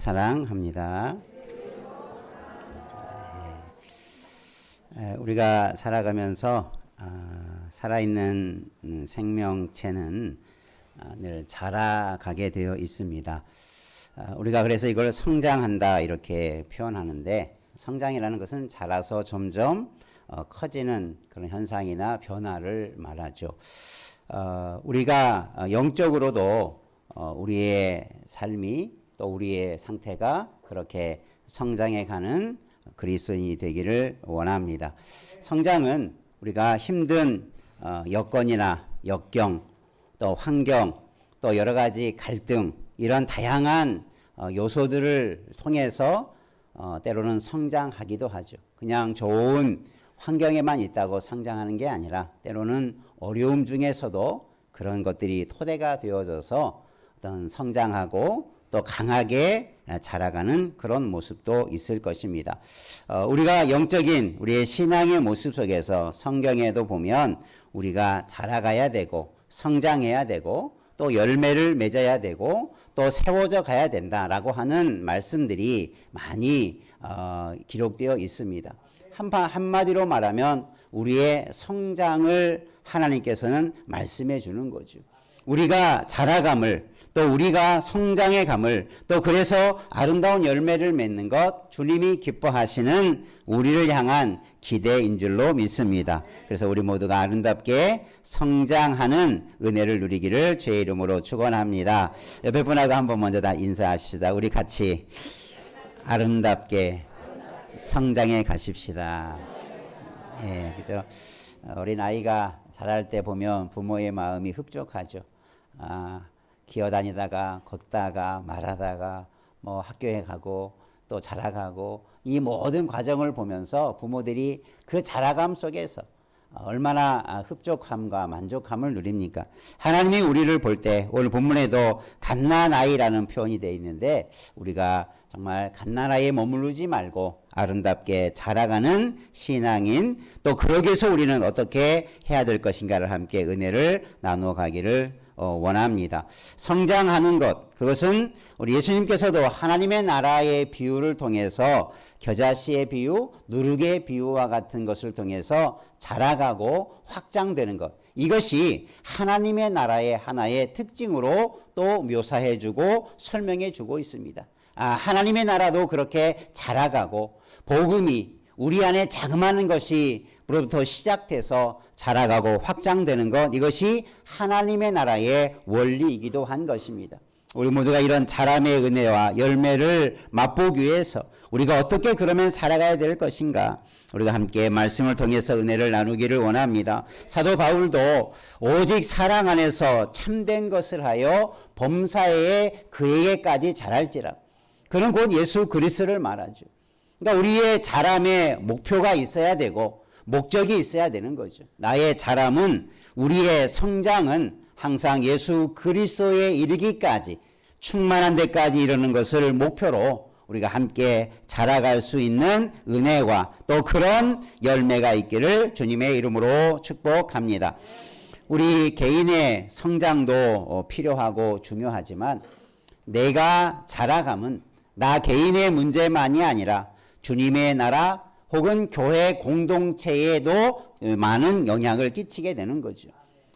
사랑합니다. 우리가 살아가면서 살아있는 생명체는 늘 자라가게 되어 있습니다. 우리가 그래서 이걸 성장한다 이렇게 표현하는데, 성장이라는 것은 자라서 점점 커지는 그런 현상이나 변화를 말하죠. 우리가 영적으로도 우리의 삶이 또 우리의 상태가 그렇게 성장해 가는 그리스도인이 되기를 원합니다. 성장은 우리가 힘든 여건이나 역경, 또 환경, 또 여러 가지 갈등, 이런 다양한 요소들을 통해서 때로는 성장하기도 하죠. 그냥 좋은 환경에만 있다고 성장하는 게 아니라 때로는 어려움 중에서도 그런 것들이 토대가 되어져서 어떤 성장하고 또 강하게 자라가는 그런 모습도 있을 것입니다. 우리가 영적인 우리의 신앙의 모습 속에서 성경에도 보면 우리가 자라가야 되고 성장해야 되고 또 열매를 맺어야 되고 또 세워져 가야 된다라고 하는 말씀들이 많이 기록되어 있습니다. 한마디로 말하면 우리의 성장을 하나님께서는 말씀해 주는 거죠. 우리가 자라감을, 또 우리가 성장의 감을, 또 그래서 아름다운 열매를 맺는 것, 주님이 기뻐하시는 우리를 향한 기대인 줄로 믿습니다. 그래서 우리 모두가 아름답게 성장하는 은혜를 누리기를 주의 이름으로 축원합니다. 옆에 분하고 한번 먼저 다 인사하십시다. 우리 같이 아름답게 성장해 가십시다. 예, 그죠? 어린 아이가 자랄 때 보면 부모의 마음이 흡족하죠. 기어다니다가 걷다가 말하다가 뭐 학교에 가고 또 자라가고, 이 모든 과정을 보면서 부모들이 그 자라감 속에서 얼마나 흡족함과 만족함을 누립니까? 하나님이 우리를 볼 때 오늘 본문에도 갓난아이라는 표현이 되어 있는데, 우리가 정말 갓난아이에 머무르지 말고 아름답게 자라가는 신앙인, 또 그러기 위해서 우리는 어떻게 해야 될 것인가를 함께 은혜를 나누어 가기를 원합니다. 성장하는 것, 그것은 우리 예수님께서도 하나님의 나라의 비유를 통해서 겨자씨의 비유, 누룩의 비유와 같은 것을 통해서 자라가고 확장되는 것, 이것이 하나님의 나라의 하나의 특징으로 또 묘사해주고 설명해주고 있습니다. 하나님의 나라도 그렇게 자라가고 복음이 우리 안에 자금하는 것이 부터 시작돼서 자라가고 확장되는 것, 이것이 하나님의 나라의 원리이기도 한 것입니다. 우리 모두가 이런 자람의 은혜와 열매를 맛보기 위해서 우리가 어떻게 그러면 살아가야 될 것인가, 우리가 함께 말씀을 통해서 은혜를 나누기를 원합니다. 사도 바울도 오직 사랑 안에서 참된 것을 하여 범사에 그에게까지 자랄지라, 그는 곧 예수 그리스도를 말하죠. 그러니까 우리의 자람의 목표가 있어야 되고 목적이 있어야 되는 거죠. 나의 자람은, 우리의 성장은 항상 예수 그리스도에 이르기까지, 충만한 데까지 이르는 것을 목표로 우리가 함께 자라갈 수 있는 은혜와 또 그런 열매가 있기를 주님의 이름으로 축복합니다. 우리 개인의 성장도 필요하고 중요하지만, 내가 자라감은 나 개인의 문제만이 아니라 주님의 나라 혹은 교회 공동체에도 많은 영향을 끼치게 되는 거죠.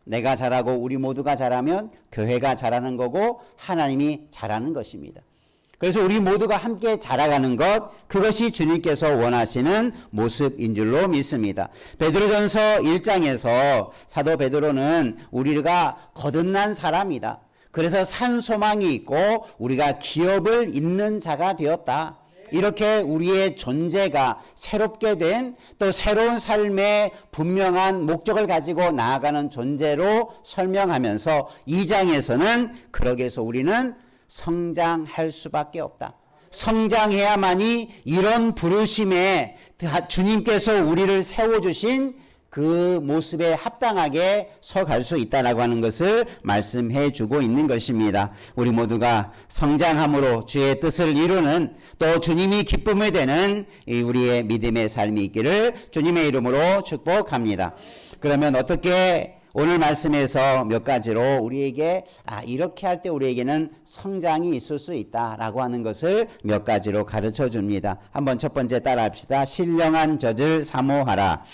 내가 자라고 우리 모두가 자라면 교회가 자라는 거고 하나님이 자라는 것입니다. 그래서 우리 모두가 함께 자라가는 것, 그것이 주님께서 원하시는 모습인 줄로 믿습니다. 베드로전서 1장에서 사도 베드로는 우리가 거듭난 사람이다, 그래서 산 소망이 있고 우리가 기업을 잇는 자가 되었다, 이렇게 우리의 존재가 새롭게 된, 또 새로운 삶의 분명한 목적을 가지고 나아가는 존재로 설명하면서 2장에서는 그러기 위해서 우리는 성장할 수밖에 없다, 성장해야만이 이런 부르심에 주님께서 우리를 세워주신 그 모습에 합당하게 서갈 수 있다라고 하는 것을 말씀해 주고 있는 것입니다. 우리 모두가 성장함으로 주의 뜻을 이루는, 또 주님이 기쁨을 되는 우리의 믿음의 삶이 있기를 주님의 이름으로 축복합니다. 그러면 어떻게 오늘 말씀에서 몇 가지로 우리에게 이렇게 할 때 우리에게는 성장이 있을 수 있다라고 하는 것을 몇 가지로 가르쳐 줍니다. 한번 첫 번째 따라합시다. 신령한 젖을 사모하라.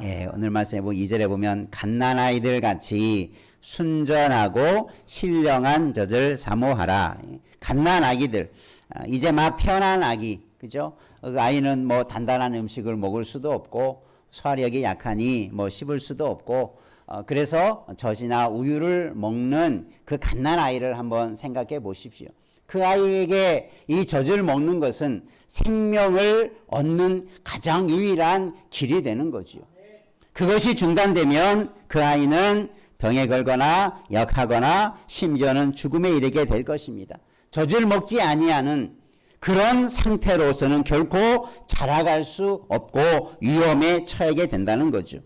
예, 오늘 말씀에 보면 2절에 보면 갓난아이들 같이 순전하고 신령한 젖을 사모하라. 갓난아기들, 이제 막 태어난 아기, 그죠? 그 아이는 뭐 단단한 음식을 먹을 수도 없고 소화력이 약하니 뭐 씹을 수도 없고 그래서 젖이나 우유를 먹는 그 갓난아이를 한번 생각해 보십시오. 그 아이에게 이 젖을 먹는 것은 생명을 얻는 가장 유일한 길이 되는 거지요. 그것이 중단되면 그 아이는 병에 걸거나 약하거나 심지어는 죽음에 이르게 될 것입니다. 젖을 먹지 아니하는 그런 상태로서는 결코 자라갈 수 없고 위험에 처하게 된다는 거죠.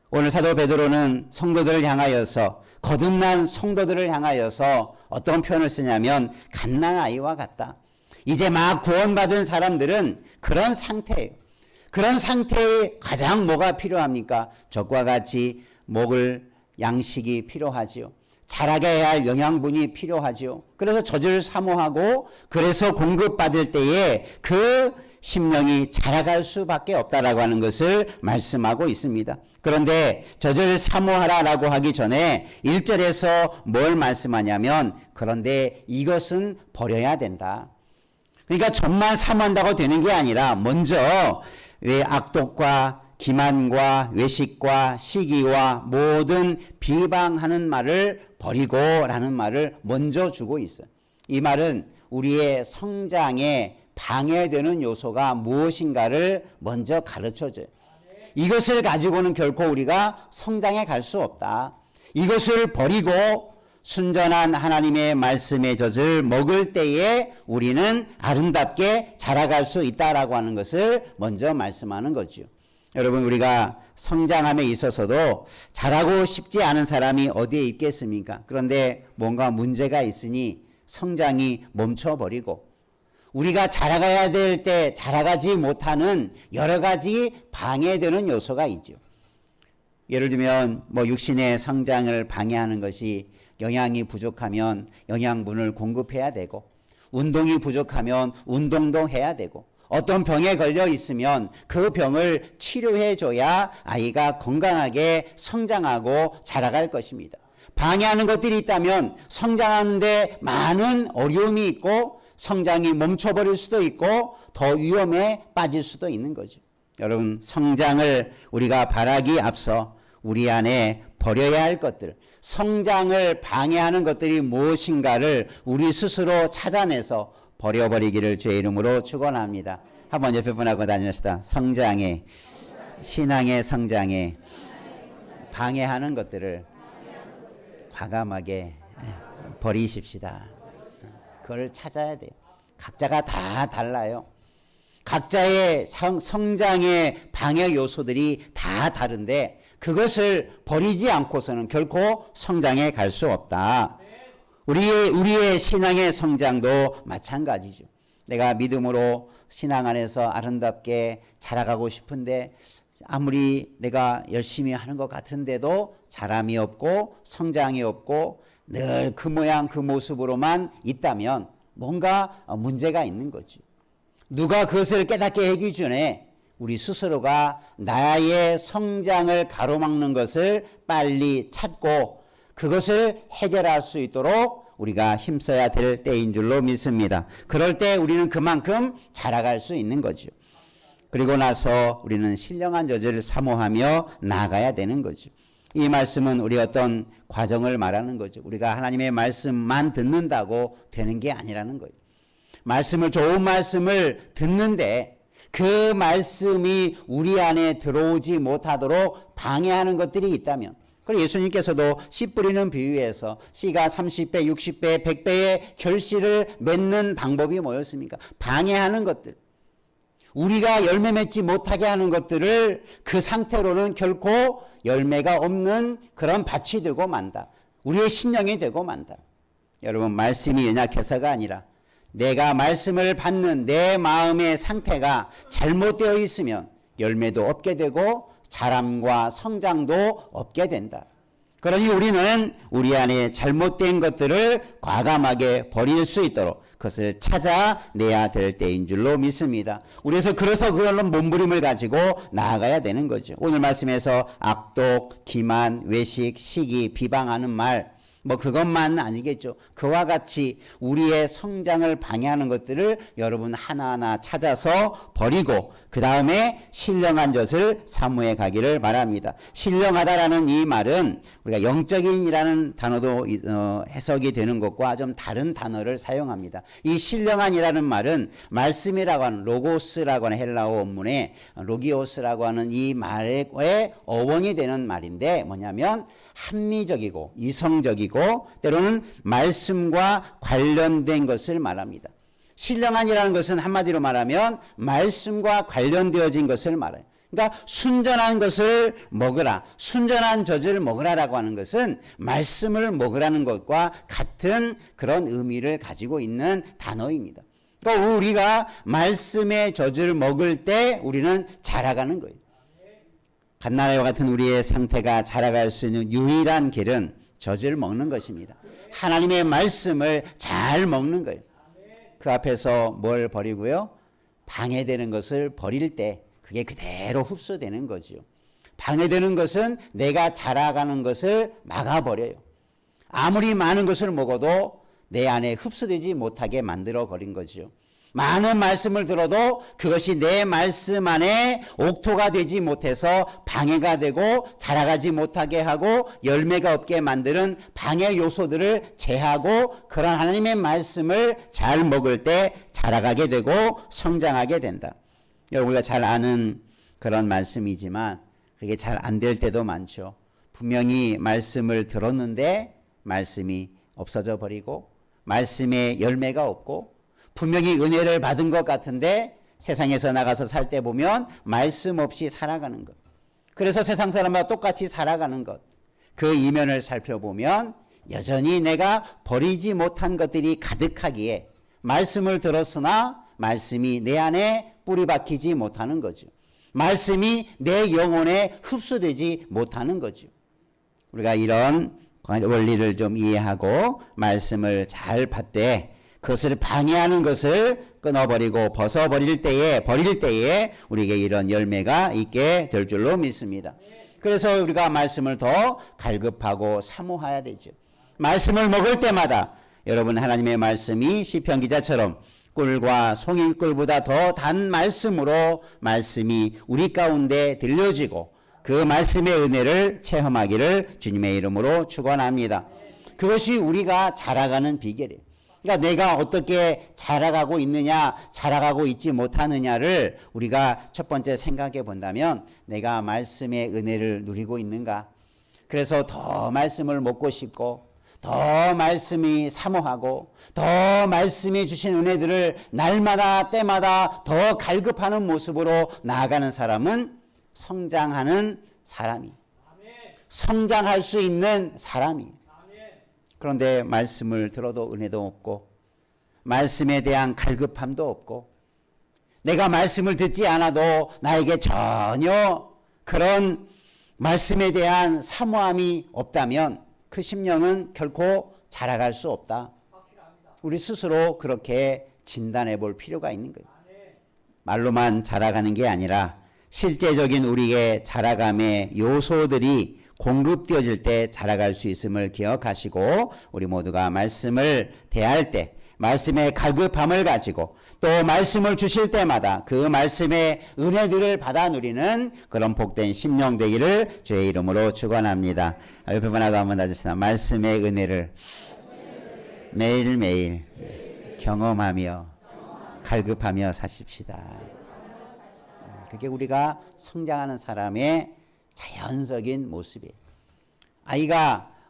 오늘 사도 베드로는 성도들을 향하여서, 거듭난 성도들을 향하여서 어떤 표현을 쓰냐면 갓난아이와 같다. 이제 막 구원받은 사람들은 그런 상태예요. 그런 상태에 가장 뭐가 필요합니까? 젖과 같이 먹을 양식이 필요하지요. 자라게 할 영양분이 필요하지요. 그래서 젖을 사모하고 그래서 공급받을 때에 그 심령이 자라갈 수밖에 없다라고 하는 것을 말씀하고 있습니다. 그런데 젖을 사모하라라고 하기 전에 1절에서 뭘 말씀하냐면 그런데 이것은 버려야 된다. 그러니까 젖만 사모한다고 되는 게 아니라 먼저 왜 악독과 기만과 외식과 시기와 모든 비방하는 말을 버리고라는 말을 먼저 주고 있어요. 이 말은 우리의 성장에 방해되는 요소가 무엇인가를 먼저 가르쳐줘요. 이것을 가지고는 결코 우리가 성장에 갈 수 없다. 이것을 버리고 순전한 하나님의 말씀의 젖을 먹을 때에 우리는 아름답게 자라갈 수 있다라고 하는 것을 먼저 말씀하는 거죠. 여러분, 우리가 성장함에 있어서도 잘하고 싶지 않은 사람이 어디에 있겠습니까? 그런데 뭔가 문제가 있으니 성장이 멈춰버리고 우리가 자라가야 될 때 자라가지 못하는 여러 가지 방해되는 요소가 있죠. 예를 들면 뭐 육신의 성장을 방해하는 것이 영양이 부족하면 영양분을 공급해야 되고 운동이 부족하면 운동도 해야 되고 어떤 병에 걸려 있으면 그 병을 치료해 줘야 아이가 건강하게 성장하고 자라갈 것입니다. 방해하는 것들이 있다면 성장하는데 많은 어려움이 있고 성장이 멈춰버릴 수도 있고 더 위험에 빠질 수도 있는 거죠. 여러분, 성장을 우리가 바라기 앞서 우리 안에 버려야 할 것들, 성장을 방해하는 것들이 무엇인가를 우리 스스로 찾아내서 버려버리기를 주의 이름으로 축원합니다. 한번 옆에 분하고 다니시다. 성장에, 신앙의 성장에 방해하는 것들을 과감하게 버리십시다. 그걸 찾아야 돼요. 각자가 다 달라요. 각자의 성장의 방해 요소들이 다 다른데 그것을 버리지 않고서는 결코 성장에 갈 수 없다. 우리의 신앙의 성장도 마찬가지죠. 내가 믿음으로 신앙 안에서 아름답게 자라가고 싶은데 아무리 내가 열심히 하는 것 같은데도 자람이 없고 성장이 없고 늘 그 모양 그 모습으로만 있다면 뭔가 문제가 있는 거죠. 누가 그것을 깨닫게 하기 전에 우리 스스로가 나의 성장을 가로막는 것을 빨리 찾고 그것을 해결할 수 있도록 우리가 힘써야 될 때인 줄로 믿습니다. 그럴 때 우리는 그만큼 자라갈 수 있는 거죠. 그리고 나서 우리는 신령한 젖을 사모하며 나아가야 되는 거죠. 이 말씀은 우리 어떤 과정을 말하는 거죠. 우리가 하나님의 말씀만 듣는다고 되는 게 아니라는 거예요. 좋은 말씀을 듣는데 그 말씀이 우리 안에 들어오지 못하도록 방해하는 것들이 있다면, 그리고 예수님께서도 씨 뿌리는 비유에서 씨가 30배, 60배, 100배의 결실을 맺는 방법이 뭐였습니까? 방해하는 것들. 우리가 열매 맺지 못하게 하는 것들을 그 상태로는 결코 열매가 없는 그런 밭이 되고 만다. 우리의 심령이 되고 만다. 여러분, 말씀이 연약해서가 아니라 내가 말씀을 받는 내 마음의 상태가 잘못되어 있으면 열매도 없게 되고 자람과 성장도 없게 된다. 그러니 우리는 우리 안에 잘못된 것들을 과감하게 버릴 수 있도록 그것을 찾아내야 될 때인 줄로 믿습니다. 그래서 그걸로 몸부림을 가지고 나아가야 되는 거죠. 오늘 말씀에서 악독, 기만, 외식, 시기, 비방하는 말 그것만 아니겠죠. 그와 같이 우리의 성장을 방해하는 것들을 여러분 하나하나 찾아서 버리고 그 다음에 신령한 젖을 사모해 가기를 바랍니다. 신령하다라는 이 말은 우리가 영적인이라는 단어도 해석이 되는 것과 좀 다른 단어를 사용합니다. 이 신령한이라는 말은 말씀이라고 하는 로고스라고 하는 헬라어 원문에 로기오스라고 하는 이 말의 어원이 되는 말인데 뭐냐면 합리적이고 이성적이고 때로는 말씀과 관련된 것을 말합니다. 신령한이라는 것은 한마디로 말하면 말씀과 관련되어진 것을 말해요. 그러니까 순전한 것을 먹으라, 순전한 젖을 먹으라라고 하는 것은 말씀을 먹으라는 것과 같은 그런 의미를 가지고 있는 단어입니다. 그러니까 우리가 말씀의 젖을 먹을 때 우리는 자라가는 거예요. 갓난아이와 같은 우리의 상태가 자라갈 수 있는 유일한 길은 젖을 먹는 것입니다. 하나님의 말씀을 잘 먹는 거예요. 그 앞에서 뭘 버리고요? 방해되는 것을 버릴 때 그게 그대로 흡수되는 거죠. 방해되는 것은 내가 자라가는 것을 막아버려요. 아무리 많은 것을 먹어도 내 안에 흡수되지 못하게 만들어 버린 거죠. 많은 말씀을 들어도 그것이 내 말씀 안에 옥토가 되지 못해서 방해가 되고 자라가지 못하게 하고 열매가 없게 만드는 방해 요소들을 제하고 그런 하나님의 말씀을 잘 먹을 때 자라가게 되고 성장하게 된다. 우리가 잘 아는 그런 말씀이지만 그게 잘 안 될 때도 많죠. 분명히 말씀을 들었는데 말씀이 없어져 버리고 말씀에 열매가 없고 분명히 은혜를 받은 것 같은데 세상에서 나가서 살 때 보면 말씀 없이 살아가는 것. 그래서 세상 사람과 똑같이 살아가는 것. 그 이면을 살펴보면 여전히 내가 버리지 못한 것들이 가득하기에 말씀을 들었으나 말씀이 내 안에 뿌리 박히지 못하는 거죠. 말씀이 내 영혼에 흡수되지 못하는 거죠. 우리가 이런 원리를 좀 이해하고 말씀을 잘 받되 그것을 방해하는 것을 끊어버리고 버릴 때에 우리에게 이런 열매가 있게 될 줄로 믿습니다. 그래서 우리가 말씀을 더 갈급하고 사모해야 되죠. 말씀을 먹을 때마다 여러분 하나님의 말씀이 시편 기자처럼 꿀과 송이꿀보다 더 단 말씀으로 말씀이 우리 가운데 들려지고 그 말씀의 은혜를 체험하기를 주님의 이름으로 축원합니다. 그것이 우리가 자라가는 비결이에요. 그러니까 내가 어떻게 자라가고 있느냐, 자라가고 있지 못하느냐를 우리가 첫 번째 생각해 본다면 내가 말씀의 은혜를 누리고 있는가? 그래서 더 말씀을 먹고 싶고 더 말씀이 사모하고 더 말씀이 주신 은혜들을 날마다 때마다 더 갈급하는 모습으로 나아가는 사람은 성장하는 사람이, 성장할 수 있는 사람이. 그런데 말씀을 들어도 은혜도 없고 말씀에 대한 갈급함도 없고 내가 말씀을 듣지 않아도 나에게 전혀 그런 말씀에 대한 사모함이 없다면 그 심령은 결코 자라갈 수 없다. 우리 스스로 그렇게 진단해 볼 필요가 있는 거예요. 말로만 자라가는 게 아니라 실제적인 우리의 자라감의 요소들이 공급되어질 때 자라갈 수 있음을 기억하시고 우리 모두가 말씀을 대할 때 말씀의 갈급함을 가지고 또 말씀을 주실 때마다 그 말씀의 은혜들을 받아 누리는 그런 복된 심령 되기를 주의 이름으로 축원합니다. 옆에 분하고 한번 놔주시다. 말씀의 은혜를 매일매일 경험하며 갈급하며 사십시다. 그게 우리가 성장하는 사람의 자연적인 모습이에요.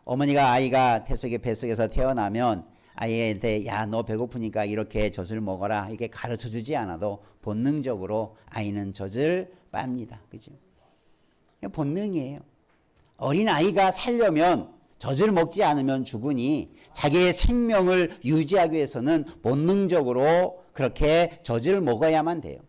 어머니가 아이가 뱃속에서 태어나면 아이한테 야, 너 배고프니까 이렇게 젖을 먹어라 이렇게 가르쳐 주지 않아도 본능적으로 아이는 젖을 빱니다. 그죠? 본능이에요. 어린 아이가 살려면 젖을 먹지 않으면 죽으니 자기의 생명을 유지하기 위해서는 본능적으로 그렇게 젖을 먹어야만 돼요.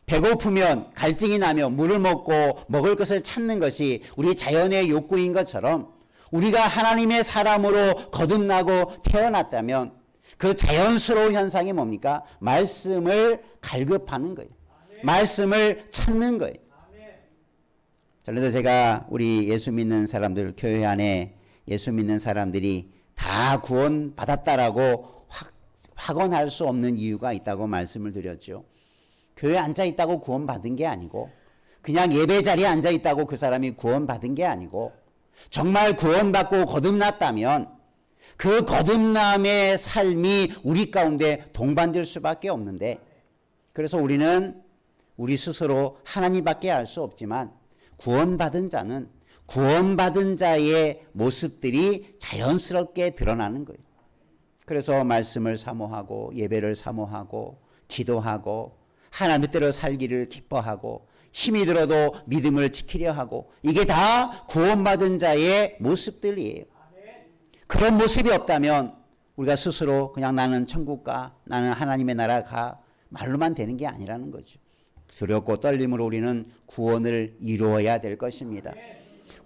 배고프면 갈증이 나며 물을 먹고 먹을 것을 찾는 것이 우리 자연의 욕구인 것처럼 우리가 하나님의 사람으로 거듭나고 태어났다면 그 자연스러운 현상이 뭡니까? 말씀을 갈급하는 거예요. 말씀을 찾는 거예요. 전에도 제가 우리 예수 믿는 사람들, 교회 안에 예수 믿는 사람들이 다 구원 받았다라고 확언할 수 없는 이유가 있다고 말씀을 드렸죠. 교회에 앉아 있다고 구원 받은 게 아니고, 그냥 예배 자리에 앉아 있다고 그 사람이 구원 받은 게 아니고, 정말 구원받고 거듭났다면 그 거듭남의 삶이 우리 가운데 동반될 수밖에 없는데, 그래서 우리는 우리 스스로 하나님밖에 알 수 없지만 구원받은 자는 구원받은 자의 모습들이 자연스럽게 드러나는 거예요. 그래서 말씀을 사모하고 예배를 사모하고 기도하고 하나님 뜻대로 살기를 기뻐하고 힘이 들어도 믿음을 지키려 하고, 이게 다 구원받은 자의 모습들이에요. 그런 모습이 없다면 우리가 스스로 그냥 나는 천국 가, 나는 하나님의 나라 가, 말로만 되는 게 아니라는 거죠. 두렵고 떨림으로 우리는 구원을 이루어야 될 것입니다.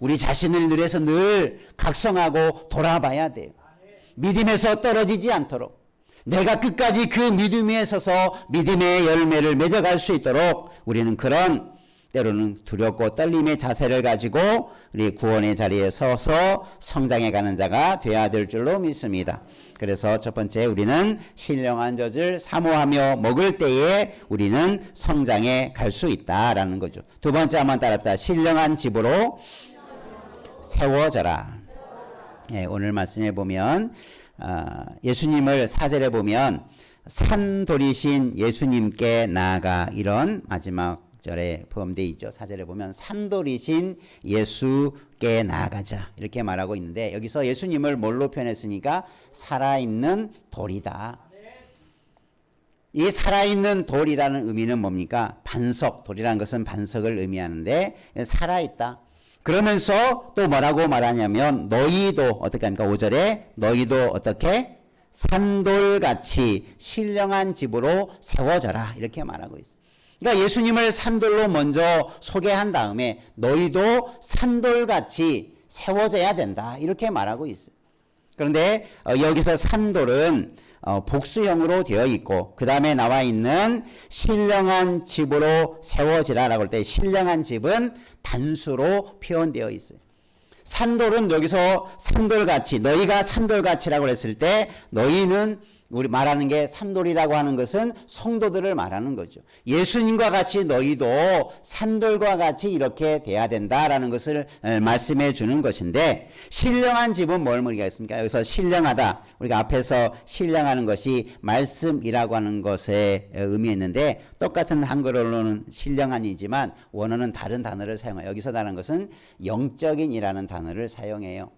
우리 자신을 늘에서 늘 각성하고 돌아봐야 돼요. 믿음에서 떨어지지 않도록, 내가 끝까지 그 믿음에 서서 믿음의 열매를 맺어갈 수 있도록 우리는 그런 때로는 두렵고 떨림의 자세를 가지고 우리 구원의 자리에 서서 성장해가는 자가 되어야 될 줄로 믿습니다. 그래서 첫 번째, 우리는 신령한 젖을 사모하며 먹을 때에 우리는 성장해 갈 수 있다라는 거죠. 두 번째 한번 따라합시다. 신령한 집으로 세워져라. 예, 오늘 말씀에 보면 예수님을 4절에 보면 산돌이신 예수님께 나아가, 이런 마지막 절에 포함되어 있죠. 4절에 보면 산돌이신 예수께 나아가자 이렇게 말하고 있는데, 여기서 예수님을 뭘로 표현했습니까? 살아있는 돌이다. 이 살아있는 돌이라는 의미는 뭡니까? 반석, 돌이라는 것은 반석을 의미하는데 살아있다. 그러면서 또 뭐라고 말하냐면 너희도 어떻게 합니까? 5절에 너희도 어떻게? 산돌같이 신령한 집으로 세워져라 이렇게 말하고 있어요. 그러니까 예수님을 산돌로 먼저 소개한 다음에 너희도 산돌같이 세워져야 된다 이렇게 말하고 있어요. 그런데 여기서 산돌은 복수형으로 되어 있고, 그 다음에 나와 있는 신령한 집으로 세워지라라고 할 때 신령한 집은 단수로 표현되어 있어요. 산돌은 여기서 산돌같이, 너희가 산돌같이라고 했을 때 너희는 우리 말하는 게 산돌이라고 하는 것은 성도들을 말하는 거죠. 예수님과 같이 너희도 산돌과 같이 이렇게 돼야 된다라는 것을 말씀해 주는 것인데, 신령한 집은 뭘 의미하겠습니까? 여기서 신령하다, 우리가 앞에서 신령하는 것이 말씀이라고 하는 것에 의미했는데, 똑같은 한글로는 신령한이지만 원어는 다른 단어를 사용해요. 여기서 다른 것은 영적인이라는 단어를 사용해요.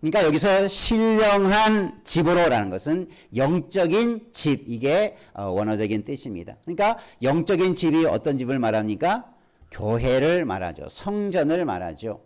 그러니까 여기서 신령한 집으로라는 것은 영적인 집, 이게 원어적인 뜻입니다. 그러니까 영적인 집이 어떤 집을 말합니까? 교회를 말하죠. 성전을 말하죠.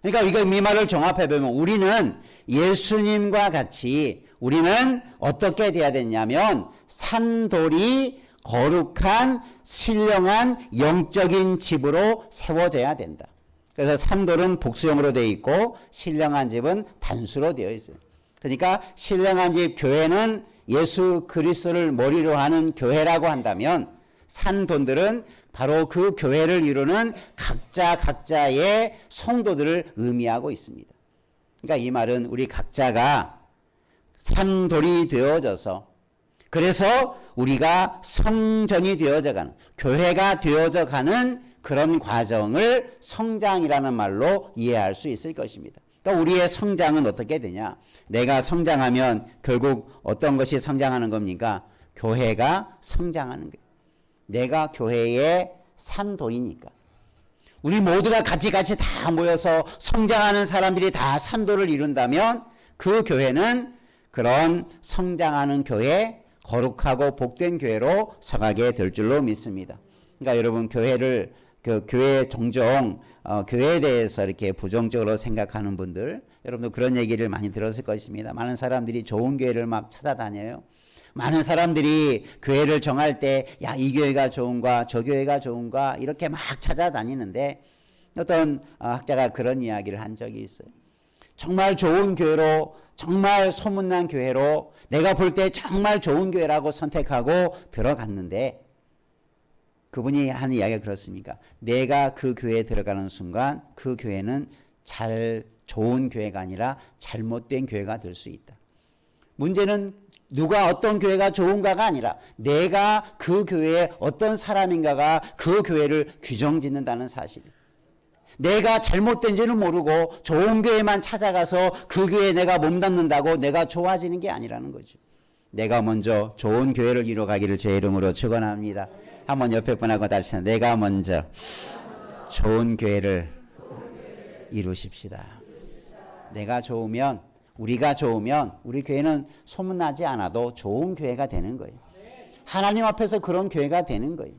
그러니까 이거 이 말을 종합해 보면 우리는 예수님과 같이 우리는 어떻게 돼야 되냐면 산돌이 거룩한 신령한 영적인 집으로 세워져야 된다. 그래서 산돌은 복수형으로 되어 있고 신령한 집은 단수로 되어 있어요. 그러니까 신령한 집 교회는 예수 그리스도를 머리로 하는 교회라고 한다면, 산돌들은 바로 그 교회를 이루는 각자의 성도들을 의미하고 있습니다. 그러니까 이 말은 우리 각자가 산돌이 되어져서, 그래서 우리가 성전이 되어져가는, 교회가 되어져가는 그런 과정을 성장이라는 말로 이해할 수 있을 것입니다. 그러니까 우리의 성장은 어떻게 되냐? 내가 성장하면 결국 어떤 것이 성장하는 겁니까? 교회가 성장하는 거예요. 내가 교회의 산돌이니까. 우리 모두가 같이 다 모여서 성장하는 사람들이 다 산돌을 이룬다면 그 교회는 그런 성장하는 교회, 거룩하고 복된 교회로 서가게 될 줄로 믿습니다. 그러니까 여러분, 교회 종종 교회에 대해서 이렇게 부정적으로 생각하는 분들, 여러분도 그런 얘기를 많이 들었을 것입니다. 많은 사람들이 좋은 교회를 막 찾아다녀요. 많은 사람들이 교회를 정할 때 야, 이 교회가 좋은가 저 교회가 좋은가 이렇게 막 찾아다니는데 어떤 학자가 그런 이야기를 한 적이 있어요. 정말 좋은 교회로, 정말 소문난 교회로, 내가 볼 때 정말 좋은 교회라고 선택하고 들어갔는데 그분이 하는 이야기가 그렇습니까? 내가 그 교회에 들어가는 순간 그 교회는 좋은 교회가 아니라 잘못된 교회가 될 수 있다. 문제는 누가 어떤 교회가 좋은가가 아니라 내가 그 교회에 어떤 사람인가가 그 교회를 규정짓는다는 사실이에요. 내가 잘못된지는 모르고 좋은 교회만 찾아가서 그 교회에 내가 몸담는다고 내가 좋아지는 게 아니라는 거죠. 내가 먼저 좋은 교회를 이뤄가기를 제 이름으로 축원합니다. 한번 옆에 분하고 답시다. 내가 먼저 좋은 교회를 이루십시다. 내가 좋으면, 우리가 좋으면 우리 교회는 소문나지 않아도 좋은 교회가 되는 거예요. 하나님 앞에서 그런 교회가 되는 거예요.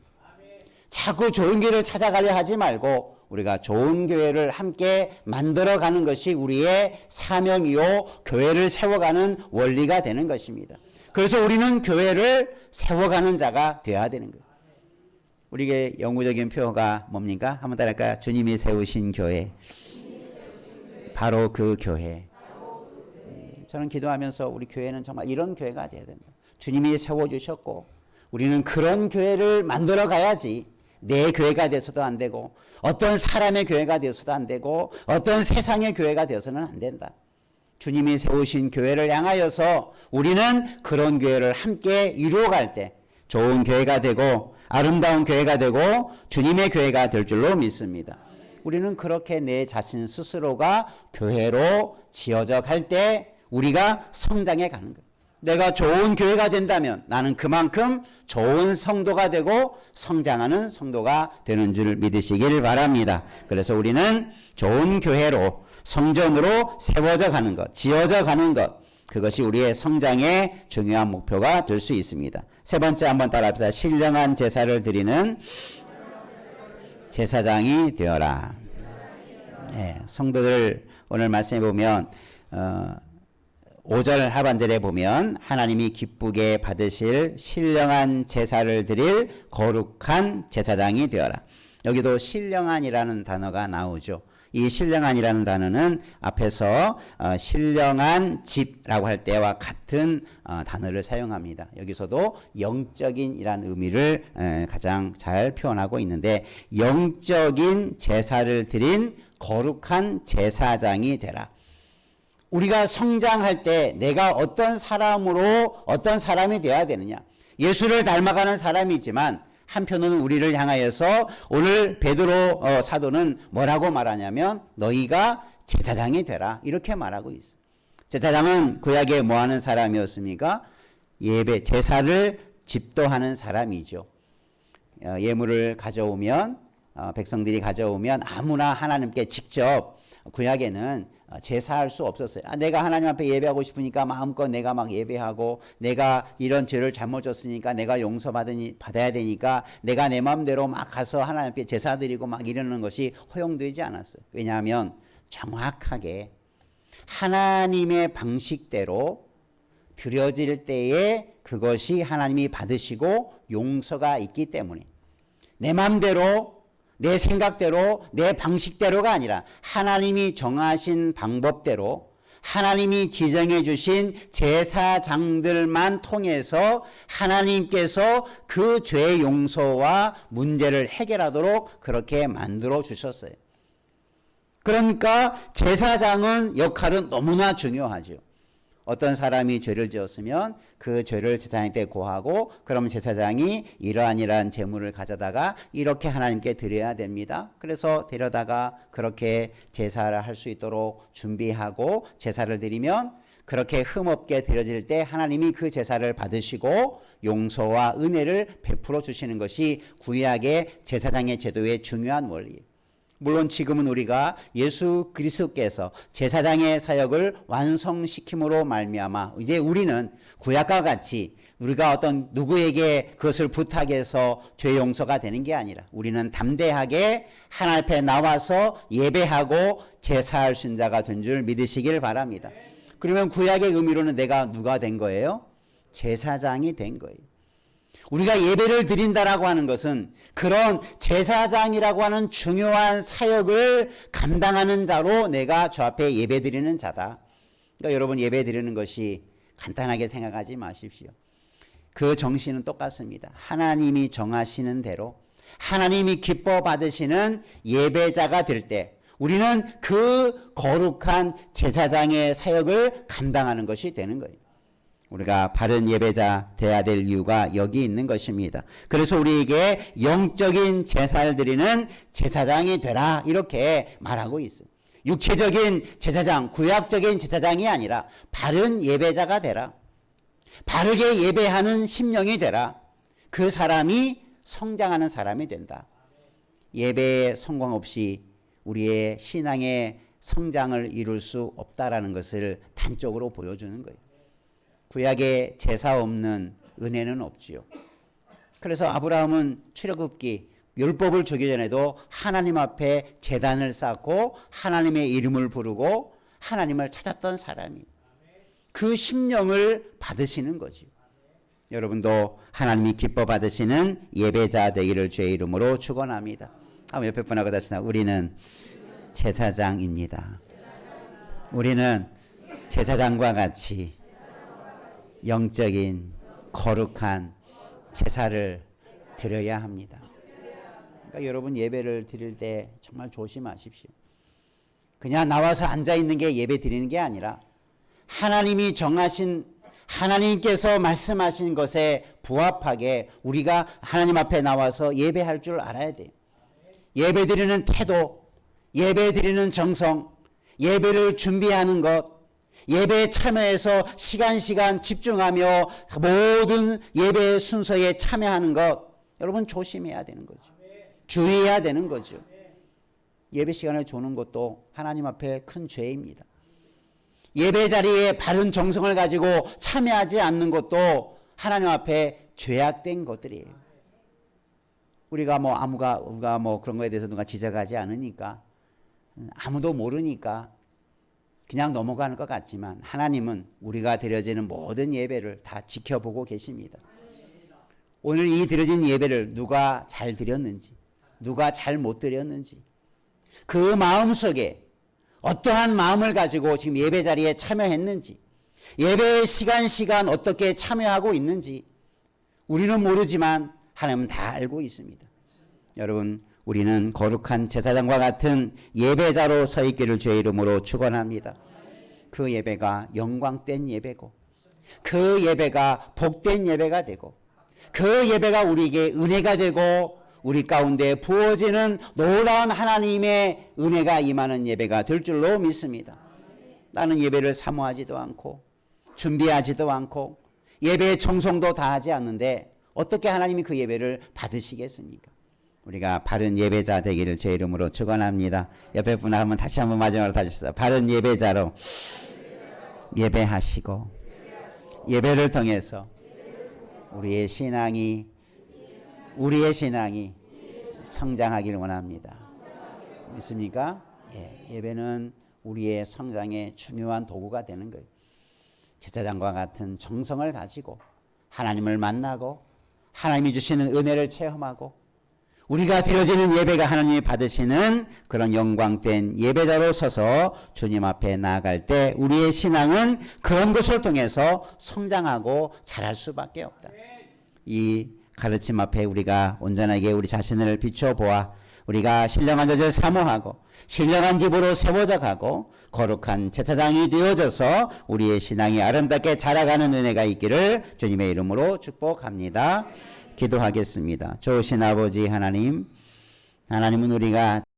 자꾸 좋은 교회를 찾아가려 하지 말고 우리가 좋은 교회를 함께 만들어가는 것이 우리의 사명이요 교회를 세워가는 원리가 되는 것입니다. 그래서 우리는 교회를 세워가는 자가 되어야 되는 거예요. 우리에게 영구적인 표어가 뭡니까? 한번 따라할까요? 주님이 세우신 교회. 바로 그 교회. 저는 기도하면서 우리 교회는 정말 이런 교회가 되어야 된다. 주님이 세워주셨고 우리는 그런 교회를 만들어 가야지 내 교회가 돼서도 안 되고 어떤 사람의 교회가 되어서도 안 되고 어떤 세상의 교회가 되어서는 안 된다. 주님이 세우신 교회를 향하여서 우리는 그런 교회를 함께 이루어갈 때 좋은 교회가 되고 아름다운 교회가 되고 주님의 교회가 될 줄로 믿습니다. 우리는 그렇게 내 자신 스스로가 교회로 지어져 갈 때 우리가 성장해 가는 거예요. 내가 좋은 교회가 된다면 나는 그만큼 좋은 성도가 되고 성장하는 성도가 되는 줄 믿으시길 바랍니다. 그래서 우리는 좋은 교회로 성전으로 세워져 가는 것, 지어져 가는 것, 그것이 우리의 성장의 중요한 목표가 될 수 있습니다. 세 번째 한번 따라합시다. 신령한 제사를 드리는 제사장이 되어라. 네, 성도들 오늘 말씀해 보면 5절 하반절에 보면 하나님이 기쁘게 받으실 신령한 제사를 드릴 거룩한 제사장이 되어라. 여기도 신령한이라는 단어가 나오죠. 이 신령한이라는 단어는 앞에서 신령한 집이라고 할 때와 같은 단어를 사용합니다. 여기서도 영적인이라는 의미를 가장 잘 표현하고 있는데 영적인 제사를 드린 거룩한 제사장이 되라. 우리가 성장할 때 내가 어떤 사람으로 어떤 사람이 되어야 되느냐. 예수를 닮아가는 사람이지만 한편으로는 우리를 향하여서 오늘 베드로 사도는 뭐라고 말하냐면 너희가 제사장이 되라 이렇게 말하고 있어요. 제사장은 구약에 뭐 하는 사람이었습니까? 예배, 제사를 집도하는 사람이죠. 예물을 가져오면 백성들이 가져오면 아무나 하나님께 직접 구약에는 제사할 수 없었어요. 내가 하나님 앞에 예배하고 싶으니까 마음껏 내가 막 예배하고 내가 이런 죄를 잘못 졌으니까 내가 용서받아야 되니까 내가 내 마음대로 막 가서 하나님 앞에 제사 드리고 막 이러는 것이 허용되지 않았어요. 왜냐하면 정확하게 하나님의 방식대로 드려질 때에 그것이 하나님이 받으시고 용서가 있기 때문에 내 마음대로 내 생각대로 내 방식대로가 아니라 하나님이 정하신 방법대로 하나님이 지정해 주신 제사장들만 통해서 하나님께서 그 죄 용서와 문제를 해결하도록 그렇게 만들어 주셨어요. 그러니까 제사장은 역할은 너무나 중요하죠. 어떤 사람이 죄를 지었으면 그 죄를 제사장한테 고하고 그러면 제사장이 이러한 제물을 가져다가 이렇게 하나님께 드려야 됩니다. 그래서 데려다가 그렇게 제사를 할 수 있도록 준비하고 제사를 드리면 그렇게 흠없게 드려질 때 하나님이 그 제사를 받으시고 용서와 은혜를 베풀어 주시는 것이 구약의 제사장의 제도의 중요한 원리예요. 물론 지금은 우리가 예수 그리스도께서 제사장의 사역을 완성시킴으로 말미암아 이제 우리는 구약과 같이 우리가 어떤 누구에게 그것을 부탁해서 죄 용서가 되는 게 아니라 우리는 담대하게 하나님 앞에 나와서 예배하고 제사할 신자가 된 줄 믿으시길 바랍니다. 그러면 구약의 의미로는 내가 누가 된 거예요? 제사장이 된 거예요. 우리가 예배를 드린다라고 하는 것은 그런 제사장이라고 하는 중요한 사역을 감당하는 자로 내가 주 앞에 예배 드리는 자다. 그러니까 여러분 예배 드리는 것이 간단하게 생각하지 마십시오. 그 정신은 똑같습니다. 하나님이 정하시는 대로 하나님이 기뻐 받으시는 예배자가 될 때 우리는 그 거룩한 제사장의 사역을 감당하는 것이 되는 거예요. 우리가 바른 예배자 돼야 될 이유가 여기 있는 것입니다. 그래서 우리에게 영적인 제사를 드리는 제사장이 되라 이렇게 말하고 있어요. 육체적인 제사장, 구약적인 제사장이 아니라 바른 예배자가 되라. 바르게 예배하는 심령이 되라. 그 사람이 성장하는 사람이 된다. 예배의 성공 없이 우리의 신앙의 성장을 이룰 수 없다라는 것을 단적으로 보여주는 거예요. 구약에 제사 없는 은혜는 없지요. 그래서 아브라함은 출애굽기 율법을 주기 전에도 하나님 앞에 제단을 쌓고 하나님의 이름을 부르고 하나님을 찾았던 사람이 그 심령을 받으시는 거죠. 여러분도 하나님이 기뻐 받으시는 예배자 되기를 주의 이름으로 축원합니다. 한번 옆에 분하고 다시 나 우리는 제사장입니다. 우리는 제사장과 같이 영적인 거룩한 제사를 드려야 합니다. 그러니까 여러분 예배를 드릴 때 정말 조심하십시오. 그냥 나와서 앉아 있는 게 예배 드리는 게 아니라 하나님이 정하신 하나님께서 말씀하신 것에 부합하게 우리가 하나님 앞에 나와서 예배할 줄 알아야 돼요. 예배 드리는 태도, 예배 드리는 정성, 예배를 준비하는 것, 예배에 참여해서 시간 집중하며 모든 예배 순서에 참여하는 것 여러분 조심해야 되는 거죠. 주의해야 되는 거죠. 예배 시간을 조는 것도 하나님 앞에 큰 죄입니다. 예배 자리에 바른 정성을 가지고 참여하지 않는 것도 하나님 앞에 죄악된 것들이에요. 우리가 그런 거에 대해서 누가 지적하지 않으니까 아무도 모르니까 그냥 넘어가는 것 같지만 하나님은 우리가 드려지는 모든 예배를 다 지켜보고 계십니다. 오늘 이 드려진 예배를 누가 잘 드렸는지 누가 잘 못 드렸는지 그 마음속에 어떠한 마음을 가지고 지금 예배 자리에 참여했는지 예배 시간 어떻게 참여하고 있는지 우리는 모르지만 하나님은 다 알고 있습니다. 여러분 우리는 거룩한 제사장과 같은 예배자로 서 있기를 주의 이름으로 축원합니다. 그 예배가 영광된 예배고 그 예배가 복된 예배가 되고 그 예배가 우리에게 은혜가 되고 우리 가운데 부어지는 놀라운 하나님의 은혜가 임하는 예배가 될 줄로 믿습니다. 나는 예배를 사모하지도 않고 준비하지도 않고 예배의 정성도 다하지 않는데 어떻게 하나님이 그 예배를 받으시겠습니까? 우리가 바른 예배자 되기를 제 이름으로 축원합니다. 옆에 분 한번 다시 한번 마지막으로 다주시다. 바른 예배자로 예배하시고 예배를 통해서 우리의 신앙이 성장하기를 원합니다. 믿습니까? 예배는 우리의 성장의 중요한 도구가 되는 거예요. 제사장과 같은 정성을 가지고 하나님을 만나고 하나님이 주시는 은혜를 체험하고 우리가 드려지는 예배가 하나님이 받으시는 그런 영광된 예배자로 서서 주님 앞에 나아갈 때 우리의 신앙은 그런 것을 통해서 성장하고 자랄 수밖에 없다. 이 가르침 앞에 우리가 온전하게 우리 자신을 비춰보아 우리가 신령한 젖을 사모하고 신령한 집으로 세워져 가고 거룩한 제사장이 되어져서 우리의 신앙이 아름답게 자라가는 은혜가 있기를 주님의 이름으로 축복합니다. 기도하겠습니다. 좋으신 아버지 하나님, 하나님은 우리가